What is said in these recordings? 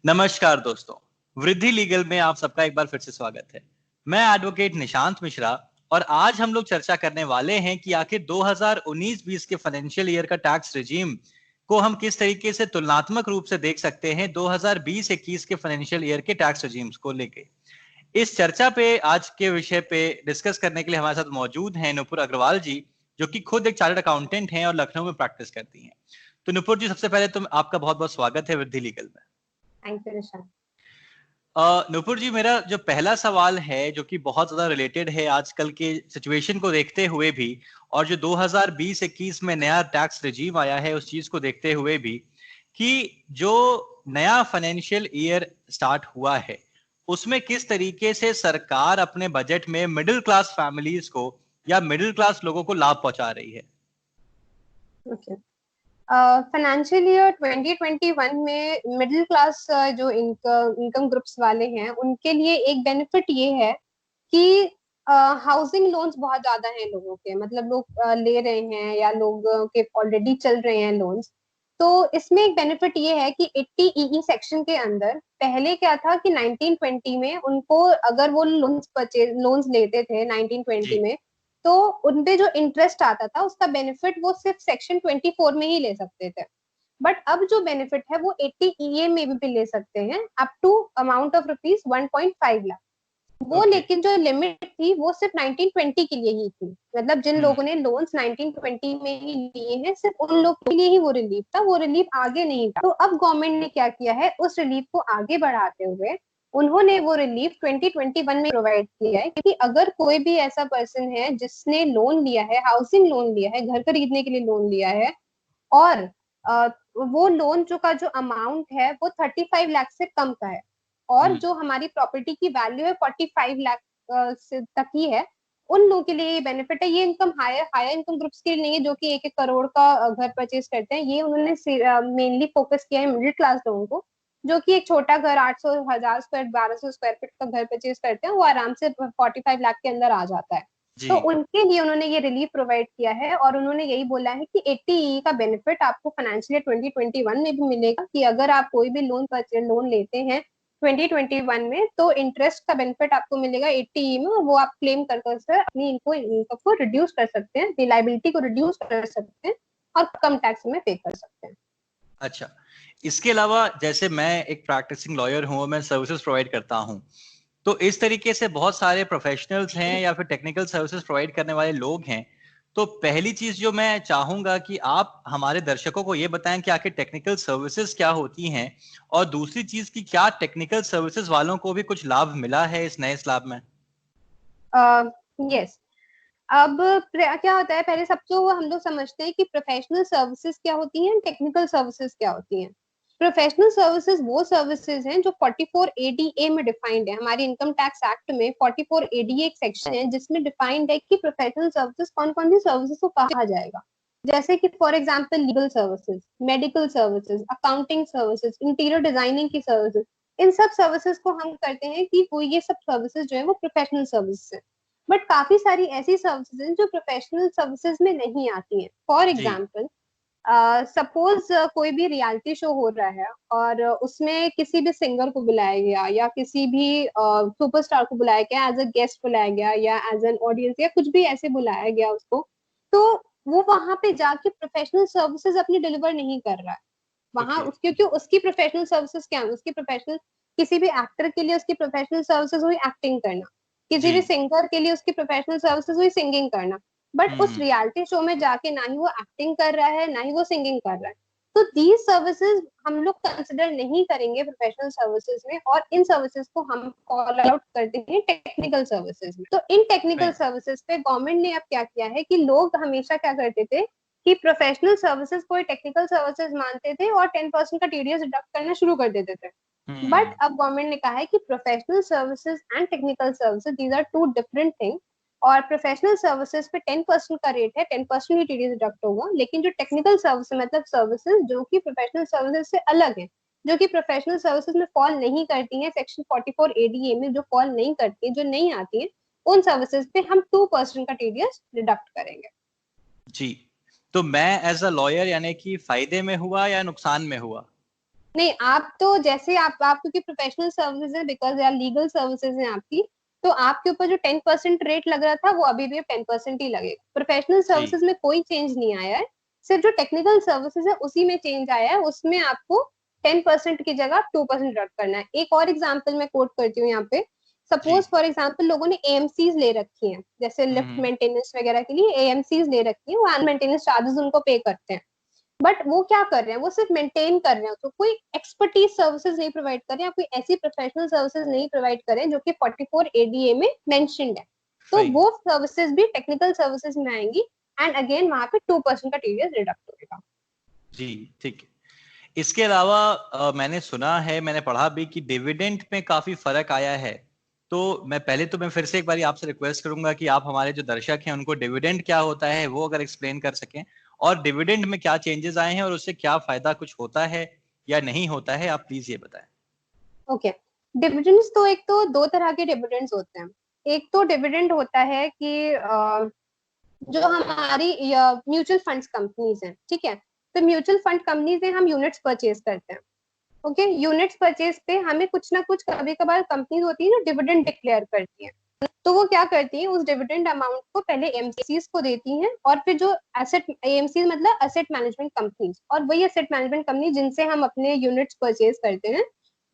नमस्कार दोस्तों, वृद्धि लीगल में आप सबका एक बार फिर से स्वागत है। मैं एडवोकेट निशांत मिश्रा और आज हम लोग चर्चा करने वाले हैं कि आखिर 2019-20 के फाइनेंशियल ईयर का टैक्स रिजीम को हम किस तरीके से तुलनात्मक रूप से देख सकते हैं 2020-21 के फाइनेंशियल ईयर के टैक्स रिजीम्स को लेके। इस चर्चा पे आज के विषय पे डिस्कस करने के लिए हमारे साथ मौजूद हैं नुपुर अग्रवाल जी, जो कि खुद एक चार्टर्ड अकाउंटेंट हैं और लखनऊ में प्रैक्टिस करती हैं। तो नुपुर जी, सबसे पहले तो आपका बहुत बहुत स्वागत है वृद्धि लीगल में। Thank you Nishant. नुपुर जी, मेरा जो पहला सवाल है जो कि बहुत ज्यादा रिलेटेड है आजकल के सिचुएशन को देखते हुए भी, और जो 2020-21 में नया टैक्स रिजीम आया है उस चीज को देखते हुए भी, कि जो नया फाइनेंशियल ईयर स्टार्ट हुआ है उसमें किस तरीके से सरकार अपने बजट में मिडिल क्लास फैमिलीज को या मिडिल क्लास लोगों को लाभ पहुंचा रही है। फाइनेंशियल ईयर 2021 में मिडिल क्लास जो इनकम ग्रुप्स वाले हैं उनके लिए एक बेनिफिट ये है कि हाउसिंग लोन्स बहुत ज्यादा हैं लोगों के, मतलब लोग ले रहे हैं या लोग के ऑलरेडी चल रहे हैं लोन्स। तो इसमें एक बेनिफिट ये है कि 80 ईई सेक्शन के अंदर पहले क्या था कि 1920 में उनको अगर वो लोन्स लेते थे 1920 में, तो उनपे जो इंटरेस्ट आता था उसका बेनिफिट वो सिर्फ सेक्शन 24 में ही ले सकते थे। बट अब जो बेनिफिट है वो 80 ईए में भी ले सकते हैं up to amount of rupees 1.5 lakh. वो लेकिन जो लिमिट थी वो सिर्फ 1920 के लिए ही थी, मतलब जिन लोगों ने लोन्स 1920 में ही लिए हैं सिर्फ उन लोग के लिए ही वो रिलीफ था, वो रिलीफ आगे नहीं था। तो अब गवर्नमेंट ने क्या किया है, उस रिलीफ को आगे बढ़ाते हुए उन्होंने वो रिलीफ 2021 में प्रोवाइड किया है, क्योंकि अगर कोई भी ऐसा पर्सन है जिसने लोन लिया है, हाउसिंग लोन लिया है, घर खरीदने के लिए लोन लिया है, और वो लोन का जो अमाउंट है वो 35 लाख से कम का है, और जो हमारी प्रॉपर्टी की वैल्यू है 45 लाख से तक ही है, उन लोगों के लिए ये बेनिफिट है। ये इनकम हायर इनकम ग्रुप्स के लिए नहीं है जो कि 1-1 करोड़ का घर परचेज करते हैं। ये उन्होंने मेनली फोकस किया है मिडिल क्लास लोगों को, जो कि एक छोटा घर 800,000 स्क्वायर 1200 स्क्वायर फीट का घर परचेज करते हैं, वो आराम से 45 लाख के अंदर आ जाता है। तो उनके लिए उन्होंने ये रिलीफ प्रोवाइड किया है, और उन्होंने यही बोला है कि 80 ई का बेनिफिट आपको फाइनेंशियल 2021 में भी मिलेगा, कि अगर आप कोई भी लोन लेते हैं 2021 में तो इंटरेस्ट का बेनिफिट आपको मिलेगा 80 ई में, और वो आप क्लेम कर अपनी इनकम को रिड्यूस कर सकते हैं, लायबिलिटी को रिड्यूस कर सकते हैं और कम टैक्स में पे कर सकते हैं। अच्छा, इसके अलावा जैसे मैं एक प्रैक्टिसिंग लॉयर हूँ, मैं सर्विसेज प्रोवाइड करता हूँ, तो इस तरीके से बहुत सारे प्रोफेशनल्स हैं या फिर टेक्निकल सर्विसेज प्रोवाइड करने वाले लोग हैं। तो पहली चीज जो मैं चाहूंगा कि आप हमारे दर्शकों को ये बताएं कि आखिर टेक्निकल सर्विसेज क्या होती हैं, और दूसरी चीज कि क्या टेक्निकल सर्विसेज वालों को भी कुछ लाभ मिला है इस नए स्लैब में। यस। अब क्या होता है, पहले सबसे वो हम लोग समझते हैं कि प्रोफेशनल सर्विसेज क्या होती हैं, टेक्निकल सर्विसेज क्या होती हैं। प्रोफेशनल सर्विसेज वो सर्विसेज हैं जो 44 एडीए में डिफाइंड है। हमारे इनकम टैक्स एक्ट में 44 एडीए एक सेक्शन है जिसमें डिफाइंड है कि प्रोफेशनल सर्विसेज कौन कौन सी सर्विसेज को कहा जाएगा। जैसे कि for example legal services, medical services, accounting services, interior designing की सर्विसेज, इन सब सर्विसेज को हम करते हैं कि वो ये सब सर्विसेज जो है वो प्रोफेशनल सर्विसेज है। बट काफी सारी ऐसी सर्विसेज हैं जो प्रोफेशनल सर्विसेज में नहीं आती हैं। फॉर एग्जाम्पल, सपोज कोई भी रियलिटी शो हो रहा है और उसमें किसी भी सिंगर को बुलाया गया या किसी भी सुपरस्टार को बुलाया गया, एज अ गेस्ट बुलाया गया या एज एन ऑडियंस या कुछ भी ऐसे बुलाया गया उसको, तो वो वहां पे जाके प्रोफेशनल सर्विसेज अपनी डिलीवर नहीं कर रहा है वहां क्योंकि उसकी प्रोफेशनल सर्विसेज क्या है, उसकी प्रोफेशनल, किसी भी एक्टर के लिए उसकी प्रोफेशनल सर्विसेज हुई एक्टिंग करना, किसी भी सिंगर के लिए उसकी प्रोफेशनल सर्विसेज हुई सिंगिंग करना। बट उस रियलिटी शो में जाके ना ही वो एक्टिंग कर रहा है ना ही वो सिंगिंग कर रहा है। तो दीज सर्विसेज हम लोग कंसिडर नहीं करेंगे प्रोफेशनल सर्विसेज में, और इन सर्विसेज को हम कॉल आउट करते हैं टेक्निकल सर्विसेज में। तो इन टेक्निकल सर्विसेज पे गवर्नमेंट ने अब क्या किया है कि लोग हमेशा क्या करते थे कि प्रोफेशनल सर्विसेज को टेक्निकल सर्विसेज मानते थे और 10% का टीडीएस डिडक्ट करना शुरू कर देते थे। बट अब गवर्नमेंट ने कहा है कि professional services and technical services these are two different thing, और प्रोफेशनल सर्विसेज पे 10% का रेट है, 10% ही टीडीएस डिडक्ट होगा। लेकिन जो टेक्निकल सर्विस मतलब सर्विसेज जो कि प्रोफेशनल सर्विसेज से अलग है, जो कि प्रोफेशनल सर्विसेज में फॉल नहीं करती है, सेक्शन 44 एडीए में जो फॉल नहीं करती है, जो नहीं आती है, उन सर्विसेज पे हम 2% का टीडीएस डिडक्ट करेंगे। जी, तो मैं एज अ लॉयर यानी कि फायदे में हुआ या नुकसान में हुआ? नहीं, आप तो जैसे आप क्योंकि प्रोफेशनल सर्विसेज है, बिकॉज यार लीगल सर्विसेज है आपकी, तो आपके ऊपर जो 10% रेट लग रहा था वो अभी भी 10% ही लगेगा। प्रोफेशनल जी। सर्विसेज में कोई चेंज नहीं आया है, सिर्फ जो टेक्निकल सर्विसेज है उसी में चेंज आया है, उसमें आपको 10% की जगह 2% रद्द करना है। एक और एग्जाम्पल मैं कोट करती हूँ यहाँ पे। जी। सपोज फॉर एग्जाम्पल लोगों ने एएमसीज ले रखी हैं, जैसे लिफ्ट हम्म। मेंटेनेंस वगैरह के लिए एएमसीज ले रखी है, वो एनुअल मेंटेनेंस चार्जेस उनको पे करते हैं। बट वो क्या कर रहे हैं, वो सिर्फ मेंटेन कर रहे हैं, तो कोई एक्सपर्टीज सर्विसेज नहीं प्रोवाइड कर रहे हैं, कोई ऐसी प्रोफेशनल सर्विसेज नहीं प्रोवाइड कर रहे हैं जो कि 44 एडीए में मेंशन्ड है। तो सही। वो सर्विसेज भी टेक्निकल सर्विसेज में आएंगी, एंड अगेन वहां पे 2% का टीडीएस डिडक्ट होगा। जी ठीक है। इसके अलावा मैंने सुना है, मैंने पढ़ा भी कि डिविडेंड में काफी फर्क आया है। तो मैं फिर से एक बार आपसे रिक्वेस्ट करूंगा कि आप हमारे जो दर्शक हैं उनको डिविडेंड क्या होता है वो अगर एक्सप्लेन कर सकें, और डिविडेंड में क्या चेंजेस आए हैं और उससे क्या फायदा कुछ होता है या नहीं होता है, आप प्लीज ये बताएं। ओके, डिविडेंड्स तो एक तो दो तरह के डिविडेंड्स होते हैं। एक तो डिविडेंड होता है कि जो हमारी म्यूचुअल फंड्स कंपनीज हैं, ठीक है, तो म्यूचुअल फंड कंपनी से हम यूनिट्स परचेज करते हैं। ओके, यूनिट्स परचेज पे हमें कुछ ना कुछ कभी कभार कंपनीज होती है जो डिविडेंड डिक्लेयर करती है, तो वो क्या करती है, उस डिविडेंड अमाउंट को पहले एमसीज को देती हैं, और फिर जो एसेट एएमसी मतलब एसेट मैनेजमेंट कंपनीज, और वही एसेट मैनेजमेंट कंपनी जिनसे हम अपने यूनिट्स परचेज करते हैं,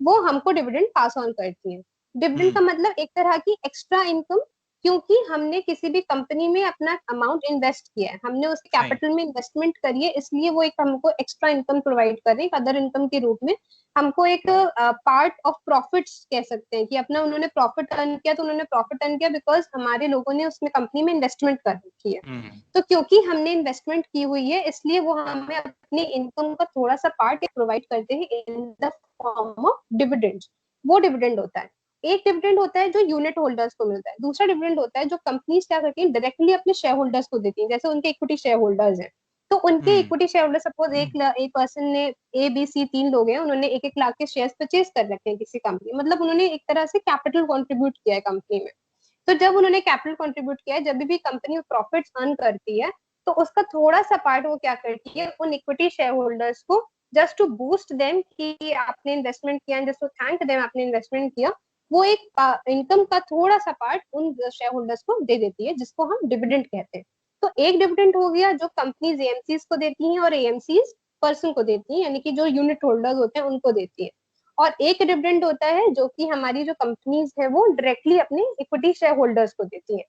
वो हमको डिविडेंड पास ऑन करती है। डिविडेंड का हम्म। मतलब एक तरह की एक्स्ट्रा इनकम, क्योंकि हमने किसी भी कंपनी में अपना अमाउंट इन्वेस्ट किया है, हमने उसके सही। कैपिटल में इन्वेस्टमेंट करी है, इसलिए वो एक हमको एक्स्ट्रा इनकम प्रोवाइड कर रहे हैं अदर इनकम के रूप में। हमको एक पार्ट ऑफ प्रॉफिट्स कह सकते हैं कि अपना उन्होंने प्रॉफिट अर्न किया, तो उन्होंने प्रॉफिट अर्न किया बिकॉज हमारे लोगों ने उसमें कंपनी में इन्वेस्टमेंट कर रखी है। हम्म। तो क्योंकि हमने इन्वेस्टमेंट की हुई है, इसलिए वो हमें अपनी इनकम का थोड़ा सा पार्ट प्रोवाइड करते हैं in the form of dividend. वो डिविडेंड होता है। एक डिविडेंड होता है जो यूनिट होल्डर्स को मिलता है, दूसरा डिविडेंड होता है जो कंपनीज क्या करती है डायरेक्टली अपने शेयर होल्डर्स को देती है, जैसे उनके इक्विटी शेयर होल्डर्स हैं, तो उनके हम्म। इक्विटी शेयर होल्डर सपोज एक पर्सन ने, ए बी सी तीन लोग हैं, उन्होंने 1-1 लाख के शेयर परचेज कर रखे हैं किसी कंपनी, मतलब उन्होंने एक तरह से कैपिटल कंट्रीब्यूट किया है कंपनी में। तो जब उन्होंने कैपिटल कंट्रीब्यूट किया है, जब भी कंपनी प्रॉफिट्स अर्न करती है, तो उसका थोड़ा सा पार्ट वो क्या करती है उन इक्विटी शेयर होल्डर्स को, जस्ट टू बूस्ट देम कि आपने इन्वेस्टमेंट किया, जस्ट टू थैंक देम आपने इन्वेस्टमेंट किया, वो एक इनकम का थोड़ा सा पार्ट उन शेयर होल्डर्स को दे देती है, जिसको हम डिविडेंड कहते हैं। तो एक डिविडेंड हो गया जो कंपनीज एएमसीज को देती हैं और एएमसीज पर्सन को देती हैं, यानी कि जो यूनिट होल्डर्स होते हैं उनको देती है। और एक डिविडेंड होता है जो कि हमारी जो कंपनीज है वो डायरेक्टली अपने इक्विटी शेयर होल्डर्स को देती है।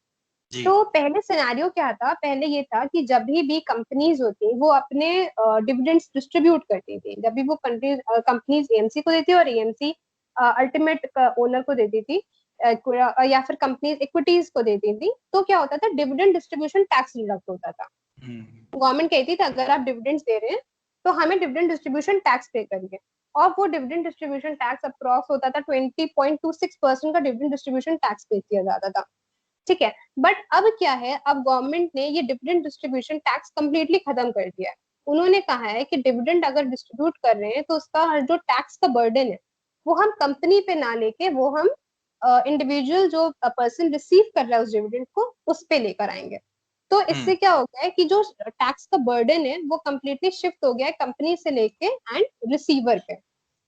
जी। तो पहले सिनेरियो क्या था, पहले ये था कि जब भी कंपनीज होती वो अपने डिविडेंड्स डिस्ट्रीब्यूट करती थी, जब भी वो कंपनीज एएमसी को देती और एएमसी अल्टीमेट ओनर को देती थी, या फिर कंपनीज इक्विटीज को देती थी, तो क्या होता था डिविडेंड डिस्ट्रीब्यूशन टैक्स डिडक्ट होता था। हम्म। गवर्नमेंट कहती थी अगर आप डिविडेंड्स दे रहे हैं तो हमें डिविडेंड डिस्ट्रीब्यूशन टैक्स पे करिए, और वो डिविडेंड डिस्ट्रीब्यूशन टैक्स अप्रॉक्स होता था 20.26% का डिविडेंड डिस्ट्रीब्यूशन टैक्स पे किया जाता था। ठीक है, बट अब क्या है, अब गवर्नमेंट ने ये डिविडेंड डिस्ट्रीब्यूशन टैक्स कंप्लीटली खत्म कर दिया है। उन्होंने कहा है कि डिविडेंड अगर डिस्ट्रीब्यूट कर रहे हैं तो उसका जो टैक्स का बर्डन है वो हम कंपनी पे ना लेके, वो हम इंडिविजुअल जो पर्सन रिसीव कर रहा है उस डिविडेंड को उस पे लेकर आएंगे। तो इससे हम्म। क्या हो गया है कि जो टैक्स का बर्डन है वो कम्प्लीटली शिफ्ट हो गया है कंपनी से लेके एंड रिसीवर पे।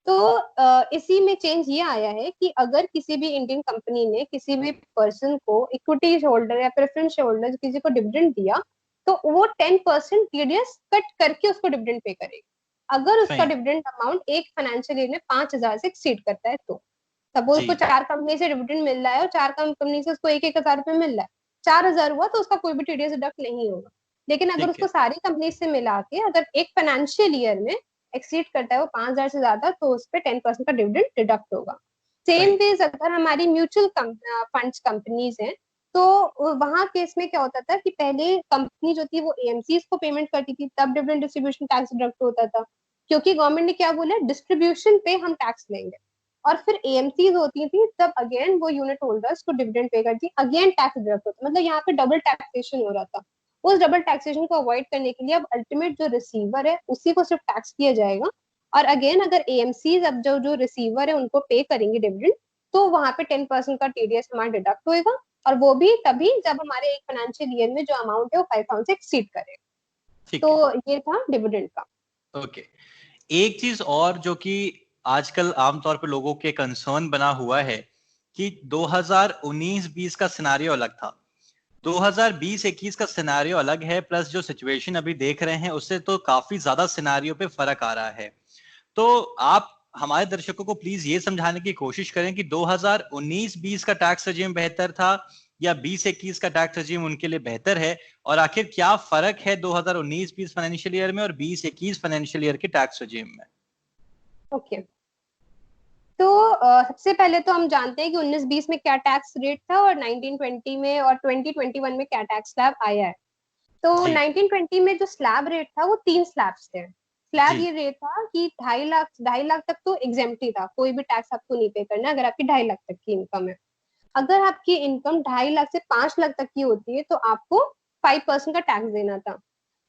तो इसी में चेंज ये आया है कि अगर किसी भी इंडियन कंपनी ने किसी भी पर्सन को इक्विटी होल्डर या प्रेफरेंस होल्डर किसी को डिविडेंड दिया, तो वो 10% टीडीएस कट करके उसको डिविडेंड पे करेगी, अगर उसका सही। डिविडेंड अमाउंट एक फाइनेंशियल ईयर में 5,000 से एक्सीड करता है। तो सपोज जी। उसको 4 कंपनी से डिविडेंड मिल रहा है और 4 कंपनी से उसको 1,000 रुपए मिल रहा है, 4,000 हुआ तो उसका कोई भी टीडीएस डिडक्ट नहीं होगा। लेकिन अगर ठीक उसको है। सारी कंपनी से मिला के अगर एक फाइनेंशियल ईयर में एक्सीड करता है वो 5,000 से ज्यादा, तो उस पर 10% का डिविडेंड डिडक्ट होगा। सेम सही। वेज अगर हमारी म्यूचुअल फंड्स कंपनीज हैं, तो वहां केस में क्या होता था कि पहले कंपनी जो थी वो एएमसीज को पेमेंट करती थी, तब डिविडेंड डिस्ट्रीब्यूशन टैक्स डिडक्ट होता था, क्योंकि गवर्नमेंट ने क्या बोला डिस्ट्रीब्यूशन पे हम टैक्स लेंगे। और फिर एएमसीज होती थी तब अगेन वो यूनिट होल्डर्स को डिविडेंड पे करती, अगेन टैक्स डिडक्ट होता, मतलब यहाँ पे डबल टैक्सेशन हो रहा था। उस डबल टैक्सेशन को अवॉइड करने के लिए अब अल्टीमेट जो रिसीवर है उसी को सिर्फ टैक्स किया जाएगा। और अगेन अगर एएमसीज अब जो जो रिसीवर है उनको पे करेंगे डिविडेंड, तो वहां पे 10% का टीडीएस हमारा डिडक्ट होएगा, और वो भी तभी जब हमारे एक फाइनेंशियल ईयर में जो अमाउंट है वो 5,000 से एक्सीड करेगा। ठीक है। तो ये था डिविडेंड का। ओके। एक चीज और जो कि आजकल आमतौर पे लोगों के कंसर्न बना हुआ है कि 2019-20 का सिनेरियो अलग था, 2020-21 का सिनेरियो अलग है, प्लस जो सिचुएशन अभी देख रहे हैं उससे तो काफी ज्यादा सिनेरियो पे फर्क आ रहा है। तो आप हमारे दर्शकों को प्लीज ये समझाने की कोशिश करें कि 2019-20 का टैक्स रजीम बेहतर था या 20-21 का टैक्स रजीम उनके लिए बेहतर है, और आखिर क्या फर्क है 2019-20 फाइनेंशियल ईयर में और 20-21 फाइनेंशियल ईयर के टैक्स रजीम में। ओके, तो सबसे पहले तो हम जानते हैं कि 19-20 में क्या टैक्स रेट था और 19-20 में और 2021 में क्या टैक्स स्लैब आया है। तो जी 1920 में जो स्लैब रेट था वो 3 स्लैब्स थे। स्लैब जी ये रेट था कि 2.5 लाख तक तो एग्जेम्प्ट ही था, कोई भी टैक्स आपको नहीं पे करना अगर आपकी 2.5 लाख तक की इनकम है। अगर आपकी इनकम 2.5 लाख से 5 लाख तक की होती है तो आपको 5% का टैक्स देना था।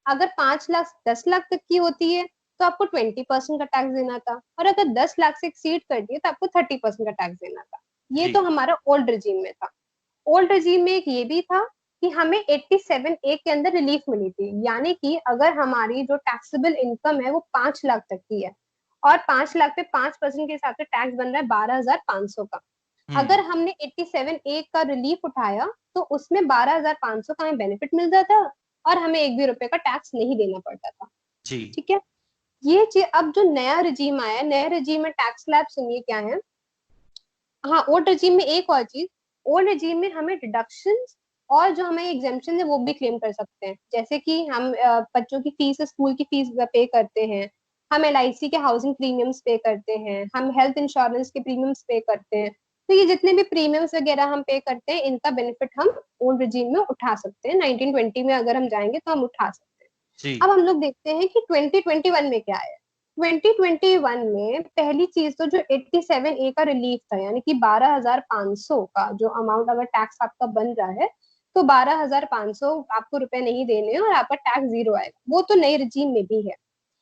अगर 5 लाख 10 लाख तक की होती है तो आपको 20% का टैक्स देना था, और अगर 10 लाख से एक्सीड करती है तो आपको 30% का टैक्स देना था। ये जी तो हमारा ओल्ड रिजीम में था। ओल्ड रिजीम में एक ये भी था कि हमें 87A के अंदर रिलीफ मिली थी, यानी कि अगर हमारी जो टैक्सेबल इनकम है वो 5 लाख तक की है और 5 लाख पे 5% के हिसाब से टैक्स बन रहा है 12,500 का। हम्म अगर हमने 87A का रिलीफ उठाया तो उसमें 12,500 का हमें बेनिफिट मिल जाता और हमें एक भी रुपए का टैक्स नहीं देना पड़ता था। जी ठीक है, ये चीज अब जो नया रिजीम आया है, नए रिजीम में टैक्स स्लैब सुनिए क्या है। हाँ, ओल्ड रेजिम में एक और चीज, ओल्ड रेजिम में हमें डिडक्शन और जो हमें एग्जेम्पशन है वो भी क्लेम कर सकते हैं। जैसे कि हम बच्चों की फीस, स्कूल की फीस पे करते हैं, हम LIC के हाउसिंग प्रीमियम्स पे करते हैं, हम हेल्थ इंश्योरेंस के प्रीमियम्स पे करते हैं। तो ये जितने भी प्रीमियम्स वगैरह हम पे करते हैं इनका बेनिफिट हम ओल्ड रेजिम में उठा सकते हैं। 1920 में अगर हम जाएंगे तो हम उठा सकते हैं। जी अब हम लोग देखते हैं कि 2021 में क्या है। 2021 में पहली चीज तो जो 87A का रिलीफ था, यानी कि 12,500 का जो अमाउंट अगर टैक्स आपका बन रहा है तो 12,500 आपको रुपए नहीं देने और आपका टैक्स जीरो आएगा। वो तो नए रिजीम में भी है।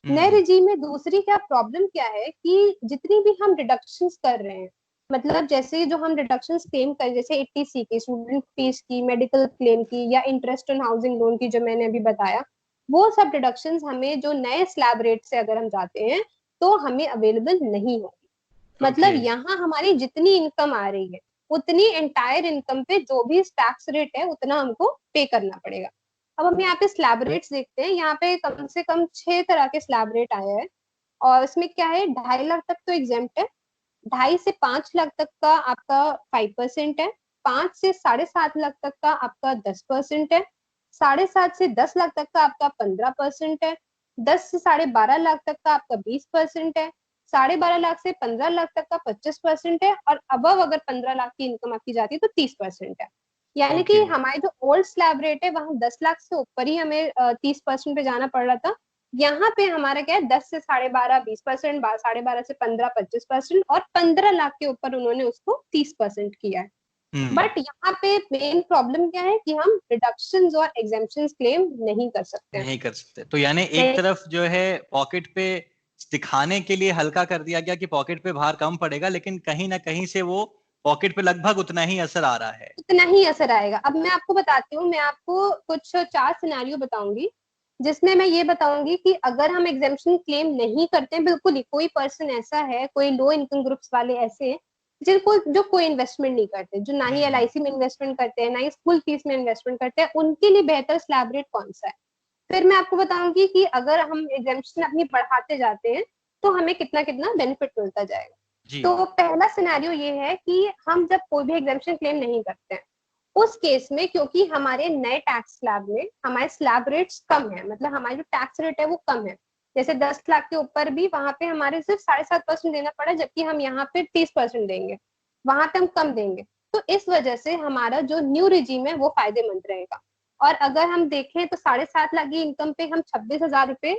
नए हम्म रिजीम में दूसरी क्या प्रॉब्लम क्या है कि जितनी भी हम डिडक्शंस कर रहे हैं, मतलब जैसे जो हम डिडक्शंस क्लेम कर, जैसे 80C की, स्टूडेंट फीस की, मेडिकल क्लेम की या इंटरेस्ट ऑन हाउसिंग लोन की जो मैंने अभी बताया, वो सब डिडक्शंस हमें जो नए स्लैब रेट से अगर हम जाते हैं तो हमें अवेलेबल नहीं होगी। ओके मतलब यहाँ हमारी जितनी इनकम आ रही है उतनी एंटायर इनकम पे जो भी टैक्स रेट है उतना हमको पे करना पड़ेगा। अब हम यहाँ पे स्लैब रेट्स देखते हैं, यहाँ पे कम से कम 6 तरह के स्लैब रेट आए हैं और इसमें क्या है, 2.5 लाख तक तो एग्जेम्प्ट है, 2.5 से 5 लाख तक का आपका 5% है, 5 से 7.5 लाख तक का आपका 10% है, 7.5 से 10 लाख तक का आपका 15% है, 10 से 12.5 लाख तक का आपका 20% है, 12.5 लाख से 15 लाख तक का 25% है, और अबव अगर 15 लाख की इनकम आपकी जाती है तो 30% है। यानी ओके कि हमारे जो ओल्ड स्लैब रेट है वहां 10 लाख से ऊपर ही हमें 30% पे जाना पड़ रहा था। यहाँ पे हमारा क्या है, 10 से 12.5 20%, 12.5 से 15 25%, और 15 लाख के ऊपर उन्होंने उसको 30% किया है। हम्म बट यहाँ पे मेन प्रॉब्लम क्या है कि हम रिडक्शंस और एग्जेम्पशंस क्लेम नहीं कर सकते हैं। नहीं कर सकते, तो यानी एक नहीं, तरफ जो है पॉकेट पे दिखाने के लिए हल्का कर दिया गया कि पॉकेट पे भार कम पड़ेगा, लेकिन कहीं ना कहीं से वो पॉकेट पे लगभग उतना ही असर आ रहा है। उतना ही असर आएगा। अब मैं आपको बताती हूँ, मैं आपको कुछ 4 सिनेरियो बताऊंगी जिसमें मैं ये बताऊंगी कि अगर हम एग्जेम्पशन क्लेम नहीं करते हैं, बिल्कुल ही कोई पर्सन ऐसा है, कोई लो इनकम ग्रुप्स वाले ऐसे हैं जिनको जो कोई इन्वेस्टमेंट नहीं करते, जो ना ही हम्म LIC में इन्वेस्टमेंट करते हैं ना ही स्कूल फीस में इन्वेस्टमेंट करते हैं, उनके लिए बेहतर स्लैब रेट कौन सा है। फिर मैं आपको बताऊंगी कि अगर हम एग्जेम्पशन अपनी बढ़ाते जाते हैं तो हमें कितना कितना बेनिफिट मिलता जाएगा। जी तो पहला सिनेरियो ये है कि हम जब कोई भी एग्जेम्पशन क्लेम नहीं करते हैं उस केस में, क्योंकि हमारे नए टैक्स स्लैब में हमारे स्लैब रेट्स कम है, मतलब हमारी जो टैक्स रेट है वो कम है। जैसे 10 लाख के ऊपर भी वहां पे हमारे सिर्फ 7.5% देना पड़ा, जबकि हम यहाँ पे 30% देंगे, वहां पे हम कम देंगे। तो इस वजह से हमारा जो न्यू रिजीम है वो फायदेमंद रहेगा। और अगर हम देखें तो 7.5 लाख की इनकम पे हम 26,000 रुपए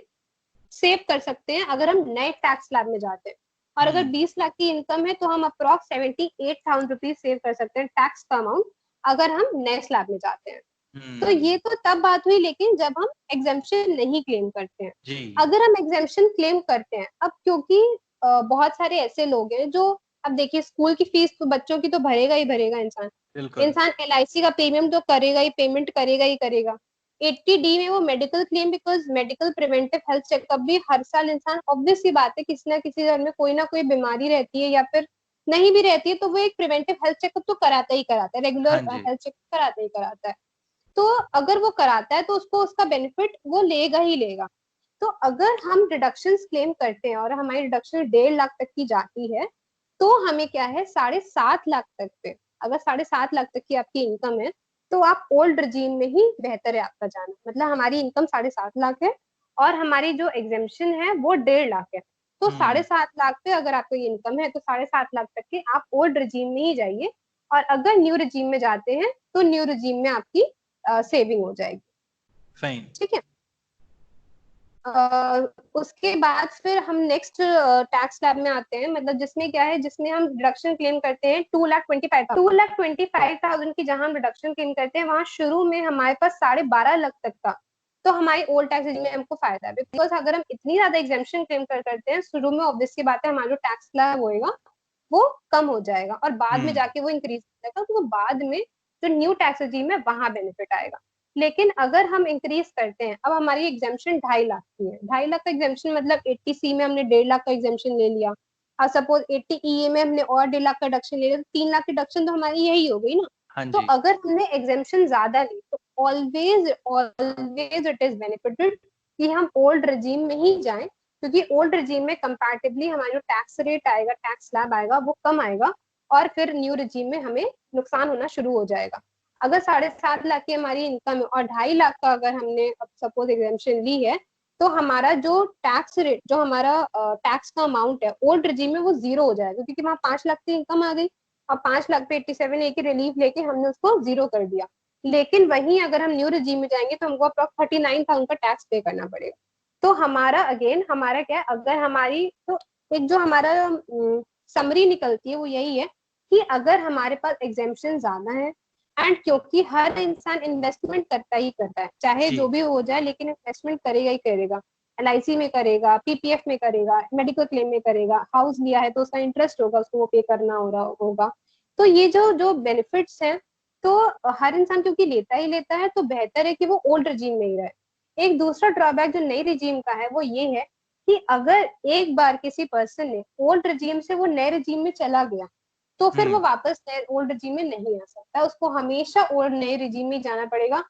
सेव कर सकते हैं अगर हम नए टैक्स स्लैब में जाते हैं। और अगर हम्म 20 लाख की इनकम है तो हम अप्रॉक्स 78,000 रुपीज सेव कर सकते हैं टैक्स का अमाउंट, अगर हम नए स्लैब में जाते हैं। तो हम्म ये तो तब बात हुई, लेकिन जब हम एग्जेम्पशन नहीं क्लेम करते हैं। जी अगर हम एग्जेम्पशन क्लेम करते हैं, अब क्योंकि बहुत सारे ऐसे लोग हैं जो, अब देखिए स्कूल की फीस तो बच्चों की तो भरेगा ही भरेगा इंसान। बिल्कुल इंसान LIC का प्रीमियम तो करेगा ही, पेमेंट करेगा ही करेगा। 80D में वो medical claim, because medical preventive health checkup भी हर साल इंसान, ऑब्वियस सी बात है, किसी ना किसी घर में कोई ना कोई बीमारी रहती है या फिर नहीं भी रहती है, तो वो एक प्रिवेंटिव हेल्थ चेकअप तो कराता ही कराता है, रेगुलर हाँ जी। हेल्थ चेकअप कराता ही कराता है। तो अगर वो कराता है तो उसको उसका बेनिफिट वो लेगा ही लेगा। तो अगर हम डिडक्शन क्लेम करते हैं और हमारी डिडक्शन 1.5 लाख तक की जाती है, तो हमें क्या है 7.5 लाख तक पे, अगर 7.5 लाख तक की आपकी इनकम है, तो आप ओल्ड रिजीम में ही बेहतर है आपका जाना। मतलब हमारी इनकम 7.5 लाख है और हमारी जो एग्जेम्पशन है वो 1.5 लाख है। तो हम्म। 7.5 लाख पे अगर आपको ये इनकम है तो 7.5 लाख तक के आप ओल्ड रिजीम में ही जाइए। और अगर न्यू रिजीम में जाते हैं तो न्यू रिजीम में आपकी सेविंग हो जाएगी। फाइन। ठीक है। उसके बाद फिर हम नेक्स्ट टैक्स स्लैब में आते हैं, मतलब जिसमें क्या है, जिसमें हम डिडक्शन क्लेम करते हैं 2,25,000 की जहां हम डिडक्शन क्लेम करते हैं, वहां शुरू में हमारे पास 12.5 लाख तक का, तो हमारी ओल्ड टैक्स में हमको फायदा है। बिकॉज अगर हम इतनी ज्यादा एग्जेम्पशन क्लेम करते हैं शुरू में, ऑब्वियस की बात है हमारा जो टैक्स स्लैब होएगा वो कम हो जाएगा और बाद में हम्म। जाके वो इंक्रीज हो जाएगा, तो वो बाद में जो न्यू टैक्स regime है वहां बेनिफिट आएगा। लेकिन अगर हम इंक्रीज करते हैं, अब हमारी एग्जामेशन 2.5 लाख की है, 2.5 लाख का एग्जामेशन मतलब 80C में हमने 1.5 लाख का एग्जामेशन ले लिया, और सपोज 80EA में हमने और 1.5 लाख का डिडक्शन ले लिया, तो 3 लाख की डिडक्शन तो हमारी यही हो गई ना। हाँ तो जी। अगर हमने एग्जामेशन ज्यादा ली तो always always it is benefited कि हम ओल्ड रजीम में ही जाएं, क्योंकि ओल्ड रजीम में कंपैरेटिवली हमारा जो टैक्स रेट आएगा, टैक्स स्लैब आएगा, वो कम आएगा और फिर न्यू रजीम में हमें नुकसान होना शुरू हो जाएगा। अगर 7.5 लाख की हमारी इनकम है और 2.5 लाख का अगर हमने अब सपोज एग्जामेशन ली है, तो हमारा जो टैक्स रेट, जो हमारा टैक्स का अमाउंट है ओल्ड रजीम में, वो जीरो हो जाएगा, क्योंकि वहां 5 लाख की इनकम आ गई और 5 लाख पे 87A की रिलीफ लेके हमने उसको जीरो कर दिया। लेकिन वहीं अगर हम न्यू रजीम में जाएंगे तो हमको अप्रॉक्स 39,000 का टैक्स पे करना पड़ेगा। तो हमारा अगेन हमारा क्या है, अगर हमारी तो एक जो हमारा समरी निकलती है वो यही है कि अगर हमारे पास एग्जेम्पशन ज्यादा है, एंड क्योंकि हर इंसान इन्वेस्टमेंट करता ही करता है, चाहे जी। जो भी हो जाए, लेकिन इन्वेस्टमेंट करेगा ही करेगा। LIC में करेगा, PPF में करेगा, मेडिकल क्लेम में करेगा, हाउस लिया है तो उसका इंटरेस्ट होगा, उसको वो पे करना हो रहा होगा। तो ये जो जो बेनिफिट्स हैं, तो हर इंसान क्योंकि लेता ही लेता है, तो बेहतर है कि वो ओल्ड रजीम में ही रहे। एक दूसरा ड्रॉबैक जो नई रजीम का है वो ये है कि अगर एक बार किसी पर्सन ने ओल्ड रजीम से वो नए रजीम में चला गया, तो फिर वो हम्म। वापस नए ओल्ड रजीम में नहीं आ सकता, उसको हमेशा ओल्ड नए रजीम में जाना पड़ेगा।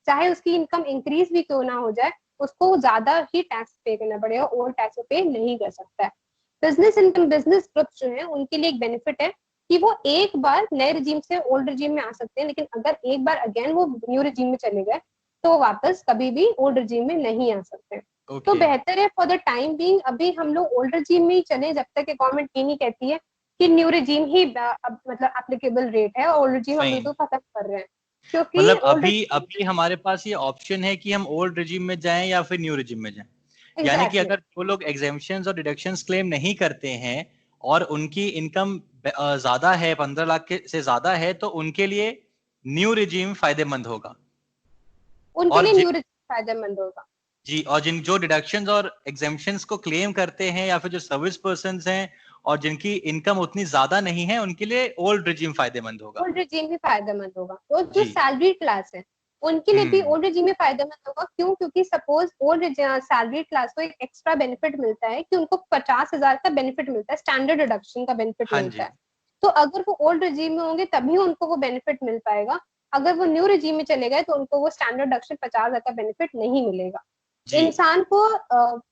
चाहे उसकी इनकम इंक्रीज भी क्यों ना हो जाए, उसको ज्यादा ही टैक्स पे करना पड़ेगा, ओल्ड टैक्स पे नहीं कर सकता है। बिजनेस इनकम, बिजनेस ग्रुप्स जो है उनके लिए एक बेनिफिट है कि वो एक बार नए रजीम से ओल्ड रजीम में आ सकते हैं, लेकिन अगर एक बार अगेन वो न्यू रजीम में चले गए तो वापस कभी भी ओल्ड रजीम में नहीं आ सकते। तो ओके। बेहतर है फॉर द टाइम बीइंग अभी हम लोग ओल्ड रजीम में ही चले, जब तक गवर्नमेंट ये नहीं कहती है कि न्यू रजीम ही मतलब एप्लीकेबल रेट है और ओल्ड रजीम हम फाइन। बिल्कुल खत्म कर रहे हैं, क्योंकि मतलब ओल्ड अभी अभी हमारे पास ये ऑप्शन है कि हम ओल्ड रिजिम में जाएं या फिर न्यू रिजिम में जाएं। यानी कि एग्जैक्टली। अगर वो लोग एग्जेम्पशंस और डिडक्शंस क्लेम नहीं करते हैं और उनकी इनकम ज्यादा है, 15 लाख के से ज्यादा है, तो उनके लिए न्यू रिजिम फायदेमंद होगा। उनके और लिए न्यू रजीम फायदेमंद होगा। जी, और जिन जो डिडक्शंस और एग्जेम्पशंस को क्लेम करते हैं या फिर जो सर्विस पर्संस हैं और जिनकी इनकम उतनी ज्यादा नहीं है, उनके लिए ओल्ड रिजिम फायदेमंद होगा। ओल्ड रिजीम भी फायदेमंद होगा। और जो जी। सैलरी क्लास है उनके लिए भी हम्म। ओल्ड रिजीम में फायदेमंद होगा। क्यों? क्योंकि सपोज ओल्ड सैलरी क्लास को एक एक्स्ट्रा बेनिफिट मिलता है कि उनको 50,000 का बेनिफिट मिलता है, स्टैंडर्ड डिडक्शन का बेनिफिट हाँ मिलता जी। है। तो अगर वो ओल्ड रिजीम में होंगे तभी उनको वो बेनिफिट मिल पाएगा। अगर वो न्यू रिजीम में चले गए तो उनको वो स्टैंडर्ड डिडक्शन 50,000 का बेनिफिट नहीं मिलेगा। जी। इंसान को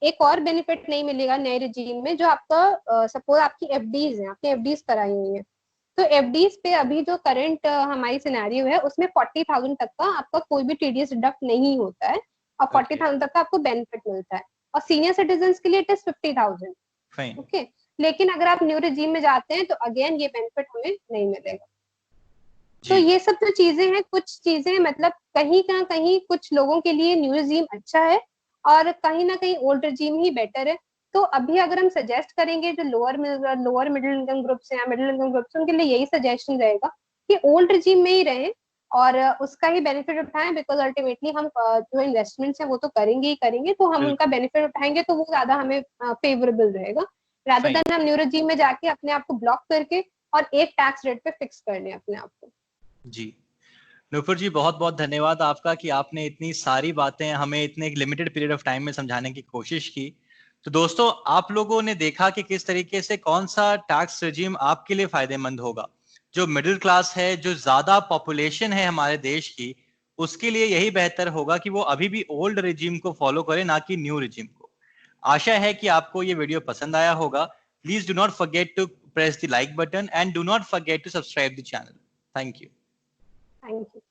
एक और बेनिफिट नहीं मिलेगा नए रिजीम में, जो आपका सपोज आपकी FDs है, आपने FDs कराई हुई है, तो FDs पे अभी जो करंट हमारी सिनेरियो है उसमें 40,000 तक का आपका कोई भी TDS डिडक्ट नहीं होता है और ओके। 40,000 तक का आपको बेनिफिट मिलता है। और सीनियर सिटीजन के लिए इट इज 50,000। फाइन। ओके। लेकिन अगर आप न्यू रिजीम में जाते हैं तो अगेन ये बेनिफिट हमें नहीं मिलेगा। तो जी। ये सब जो चीजें हैं, कुछ चीजें मतलब कहीं ना कहीं कुछ लोगों के लिए न्यू रिजीम अच्छा है और कहीं ना कहीं ओल्ड रिजीम ही बेटर है। तो अभी अगर हम सजेस्ट करेंगे जो लोअर मिडिल इनकम ग्रुप्स हैं या मिडिल इनकम ग्रुप्स, उनके लिए यही सजेशन रहेगा कि ओल्ड रिजीम में ही रहें और उसका ही बेनिफिट उठाएं। बिकॉज अल्टीमेटली हम जो इन्वेस्टमेंट्स हैं वो तो करेंगे ही करेंगे, तो हम उनका बिल्कुल। बेनिफिट उठाएंगे तो वो ज्यादा हमें फेवरेबल रहेगा, रादर फाइन। देन हम न्यू रिजीम में जाके अपने आप को ब्लॉक करके और एक टैक्स रेट पे फिक्स कर लें अपने आप को। जी। नूपुर जी, बहुत बहुत धन्यवाद आपका कि आपने इतनी सारी बातें हमें इतने एक लिमिटेड पीरियड ऑफ टाइम में समझाने की कोशिश की। तो दोस्तों, आप लोगों ने देखा कि किस तरीके से कौन सा टैक्स रेजिम आपके लिए फायदेमंद होगा। जो मिडिल क्लास है, जो ज्यादा पॉपुलेशन है हमारे देश की, उसके लिए यही बेहतर होगा कि वो अभी भी ओल्ड रेजिम को फॉलो करे, ना कि न्यू रेजिम को। आशा है कि आपको ये वीडियो पसंद आया होगा। Please do not forget to press the like button and do not forget to subscribe the channel. Thank you. Thank you.